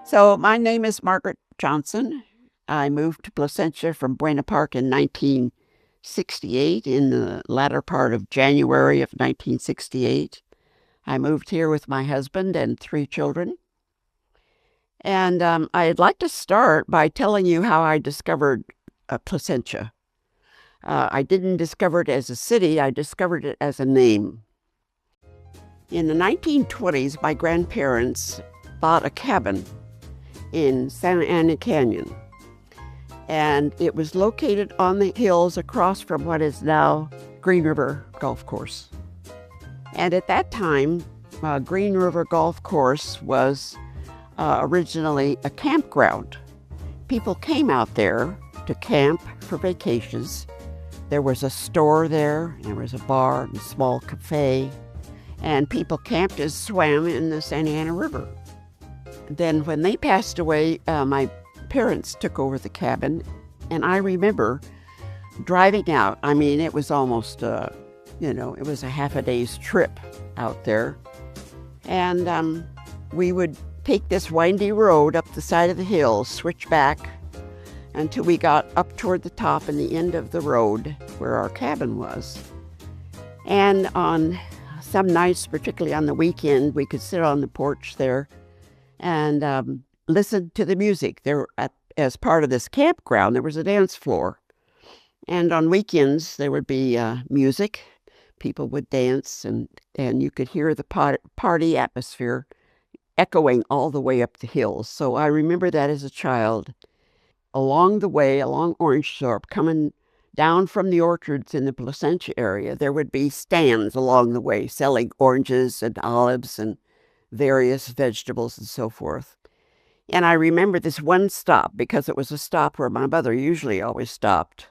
So my name is Margaret Johnson. I moved to Placentia from Buena Park in 1968, in the latter part of January of 1968. I moved here with my husband and 3 children. And I'd like to start by telling you how I discovered Placentia. I didn't discover it as a city, I discovered it as a name. In the 1920s, my grandparents bought a cabin in Santa Ana Canyon, and it was located on the hills across from what is now Green River Golf Course. And at that time, Green River Golf Course was originally a campground. People came out there to camp for vacations. There was a store there was a bar and a small cafe, and people camped and swam in the Santa Ana River. Then when they passed away, my parents took over the cabin, and I remember driving out. I mean, it was almost, it was a half a day's trip out there. And we would take this windy road up the side of the hill, switch back until we got up toward the top and the end of the road where our cabin was. And on some nights, particularly on the weekend, we could sit on the porch there and listen to the music. As part of this campground, there was a dance floor. And on weekends, there would be music. People would dance, and you could hear the party atmosphere echoing all the way up the hills. So I remember that as a child. Along the way, along Orangethorpe, coming down from the orchards in the Placentia area, there would be stands along the way selling oranges and olives and various vegetables and so forth. And I remember this one stop, because it was a stop where my mother usually always stopped.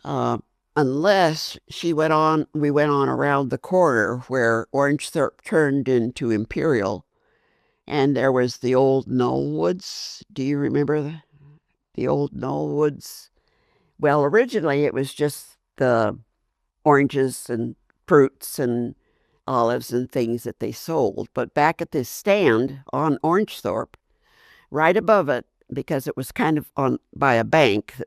Unless we went on around the corner where Orangethorpe turned into Imperial, and there was the old Knollwoods. Do you remember the old Knollwoods? Well, originally it was just the oranges and fruits and olives and things that they sold. But back at this stand on Orangethorpe, right above it, because it was kind of on by a bank,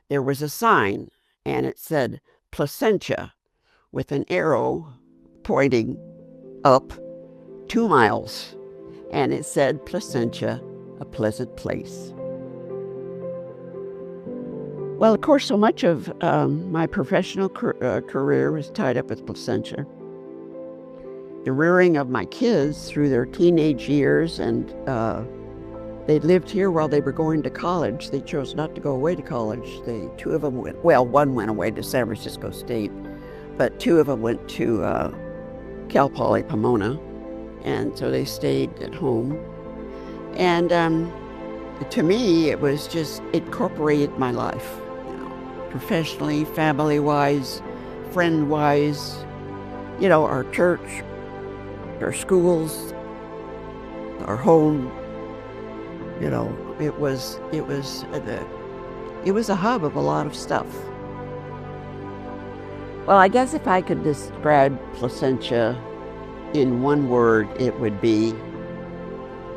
there was a sign, and it said Placentia with an arrow pointing up 2 miles. And it said Placentia, a pleasant place. Well, of course, so much of my professional career was tied up with Placentia. The rearing of my kids through their teenage years, and they lived here while they were going to college. They chose not to go away to college. 2 of them went, well, one went away to San Francisco State, but 2 of them went to Cal Poly Pomona, and so they stayed at home. And to me, it was just incorporated my life, professionally, family-wise, friend-wise, our church, our schools, our home. It was a hub of a lot of stuff. Well, I guess if I could describe Placentia in one word, it would be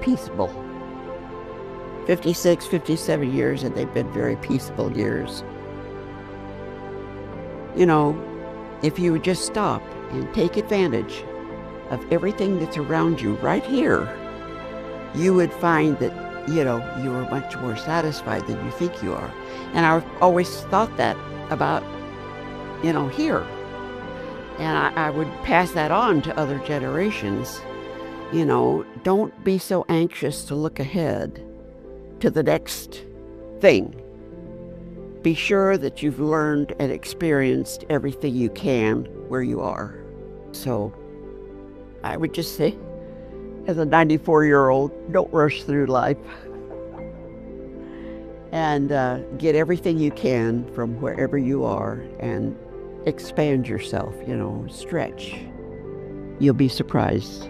peaceable. 56, 57 years, and they've been very peaceful years. If you would just stop and take advantage of everything that's around you right here, you would find that, you are much more satisfied than you think you are. And I've always thought that about, here. And I would pass that on to other generations. Don't be so anxious to look ahead to the next thing. Be sure that you've learned and experienced everything you can where you are. So I would just say, as a 94-year-old, don't rush through life. And get everything you can from wherever you are and expand yourself, stretch. You'll be surprised.